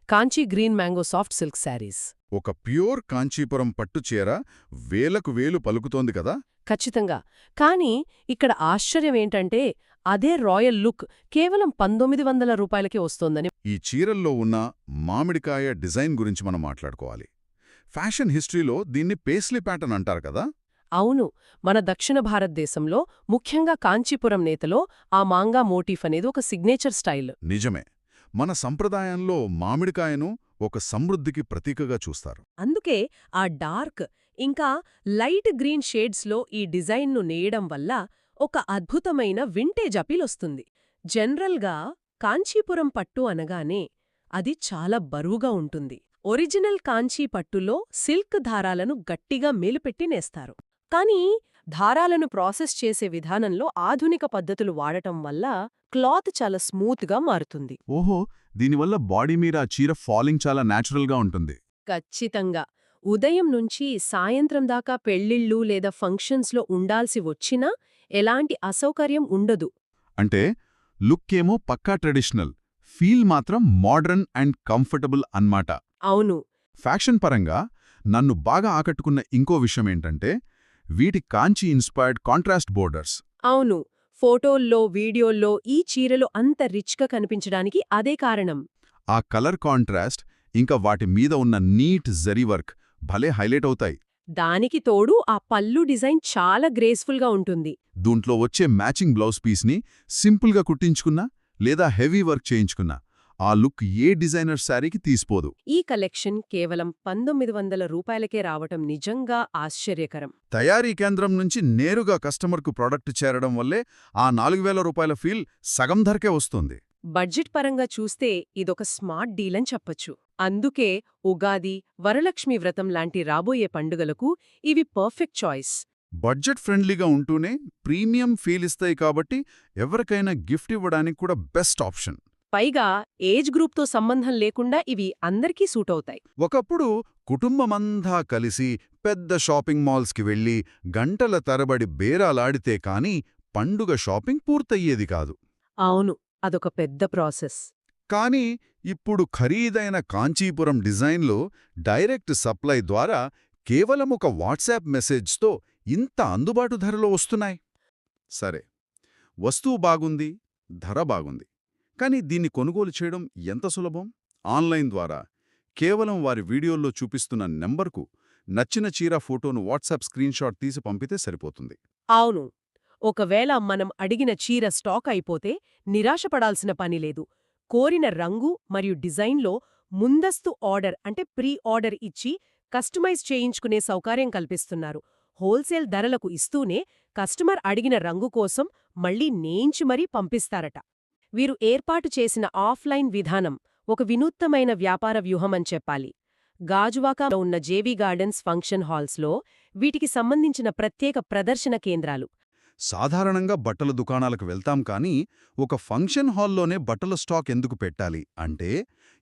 Kanchi green mango soft silk saris. ఒక pure Kanchipuram పట్టు చీర వేలకు వేలు పలుకుతోంది కదా. ఖచ్చితంగా. కానీ ఇక్కడ ఆశ్చర్యమేంటంటే అదే రాయల్ లుక్ కేవలం 1900 రూపాయలకే వస్తోందని. ఈ చీరల్లో ఉన్న మామిడికాయ డిజైన్ గురించి మనం మాట్లాడుకోవాలి. ఫ్యాషన్ హిస్టరీలో దీన్ని పేస్లీ ప్యాటర్న్ అంటారు కదా. అవును, మన దక్షిణ భారతదేశంలో ముఖ్యంగా కాంచీపురం నేతలో ఆ మాంగా మోటిఫ్ అనేది ఒక సిగ్నేచర్ స్టైల్. నిజమే. మన సంప్రదాయంలో మామిడికాయను ఒక సమృద్ధికి ప్రతీకగా చూస్తారు. అందుకే ఆ డార్క్ ఇంకా లైట్ గ్రీన్ షేడ్స్లో ఈ డిజైన్ను నేయడం వల్ల ఒక అద్భుతమైన వింటేజ్ అపీల్ వస్తుంది. జనరల్గా కాంచీపురం పట్టు అనగానే అది చాలా బరువుగా ఉంటుంది. ఒరిజినల్ కాంచీ పట్టులో సిల్క్ దారాలను గట్టిగా మేలుపెట్టి నేస్తారు. కానీ దారాలను ప్రాసెస్ చేసే విధానంలో ఆధునిక పద్ధతులు వాడటం వల్ల క్లాత్ చాలా స్మూత్గా మారుతుంది. ఓహో, దీనివల్ల బాడీ మీద ఆ చీర ఫాలింగ్ చాలా న్యాచురల్గా ఉంటుంది. ఖచ్చితంగా. ఉదయం నుంచి సాయంత్రం దాకా పెళ్ళిళ్ళు లేదా ఫంక్షన్స్లో ఉండాల్సి వచ్చినా ఎలాంటి అసౌకర్యం ఉండదు. అంటే లుక్ ఏమో పక్కా ట్రెడిషనల్, ఫీల్ మాత్రం మోడర్న్ అండ్ కంఫర్టబుల్ అన్మాట. అవును. ఫ్యాషన్ పరంగా నన్ను బాగా ఆకట్టుకున్న ఇంకో విషయమేంటంటే వీటి కాంచీ ఇన్స్పైర్డ్ కాంట్రాస్ట్ బోర్డర్స్. అవును, ఫోటోల్లో వీడియోల్లో ఈ చీరలు అంత రిచ్గా కనిపించడానికి అదే కారణం. ఆ కలర్ కాంట్రాస్ట్ ఇంకా వాటి మీద ఉన్న నీట్ జరీ వర్క్ భలే హైలైట్ అవుతాయి. దానికి తోడు ఆ పల్లు డిజైన్ చాలా గ్రేస్ఫుల్గా ఉంటుంది. దీంట్లో వచ్చే మ్యాచింగ్ బ్లౌజ్ పీస్ని సింపుల్గా కుట్టించుకున్నా లేదా హెవీ వర్క్ చేయించుకున్నా ఆ లుక్ ఏ డిజైనర్ శారీకి తీసిపోదు. ఈ కలెక్షన్ కేవలం 1900 రూపాయలకే రావటం నిజంగా ఆశ్చర్యకరం. తయారీ కేంద్రం నుంచి నేరుగా కస్టమర్కు ప్రోడక్ట్ చేరడం వల్లే ఆ 4000 రూపాయల ఫీల్ సగం ధరకే వస్తుంది. బడ్జెట్ పరంగా చూస్తే ఇదొక స్మార్ట్ డీల్ అని చెప్పొచ్చు. అందుకే ఉగాది, వరలక్ష్మి వ్రతం లాంటి రాబోయే పండుగలకు ఇవి పర్ఫెక్ట్ చాయిస్. బడ్జెట్ ఫ్రెండ్లీగా ఉంటూనే ప్రీమియం ఫీల్ ఇస్తాయి కాబట్టి ఎవరికైనా గిఫ్ట్ ఇవ్వడానికి కూడా బెస్ట్ ఆప్షన్. పైగా ఏజ్ గ్రూప్తో సంబంధం లేకుండా ఇవి అందరికీ సూట్ అవుతాయి. ఒకప్పుడు కుటుంబమంతా కలిసి పెద్ద షాపింగ్ మాల్స్కి వెళ్లి గంటల తరబడి బేరాలాడితే కాని పండుగ షాపింగ్ పూర్తయ్యేది కాదు. అవును, అదొక పెద్ద ప్రాసెస్. కానీ ఇప్పుడు ఖరీదైన కాంచీపురం డిజైన్లో డైరెక్ట్ సప్లై ద్వారా కేవలం ఒక వాట్సాప్ మెసేజ్తో ఇంత అందుబాటు ధరలో వస్తున్నాయి. సరే, వస్తువు బాగుంది, ధర బాగుంది. కానీ దీన్ని కొనుగోలు చేయడం ఎంత సులభం? ఆన్లైన్ ద్వారా కేవలం వారి వీడియోల్లో చూపిస్తున్న నెంబర్కు నచ్చిన చీర ఫోటోను వాట్సాప్ స్క్రీన్షాట్ తీసి పంపితే సరిపోతుంది. అవును, ఒకవేళ మనం అడిగిన చీర స్టాక్ అయిపోతే నిరాశపడాల్సిన పనిలేదు. కోరిన రంగు మరియు డిజైన్లో ముందస్తు ఆర్డర్ అంటే ప్రీ ఆర్డర్ ఇచ్చి కస్టమైజ్ చేయించుకునే సౌకర్యం కల్పిస్తున్నారు. హోల్సేల్ ధరలకు ఇస్తూనే కస్టమర్ అడిగిన రంగు కోసం మళ్లీ నేయించి మరీ పంపిస్తారట. వీరు ఏర్పాటు చేసిన ఆఫ్లైన్ విధానం ఒక వినూత్నమైన వ్యాపార వ్యూహమని చెప్పాలి. గాజువాకలో ఉన్న జేవీ గార్డెన్స్ ఫంక్షన్ హాల్స్లో వీటికి సంబంధించిన ప్రత్యేక ప్రదర్శన కేంద్రాలు. సాధారణంగా బట్టల దుకాణాలకు వెళ్తాం కానీ ఒక ఫంక్షన్ హాల్లోనే బట్టల స్టాక్ ఎందుకు పెట్టాలి అంటే,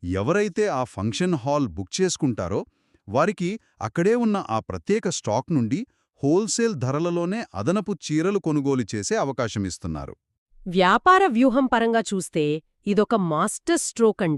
ఎవరైతే ఆ ఫంక్షన్ హాల్ బుక్ చేసుకుంటారో వారికి అక్కడే ఉన్న ఆ ప్రత్యేక స్టాక్ నుండి హోల్సేల్ ధరలలోనే అదనపు చీరలు కొనుగోలు చేసే అవకాశమిస్తున్నారు. వ్యాపార వ్యూహం పరంగా చూస్తే ఇదొక మాస్టర్ స్ట్రోక్ అండి.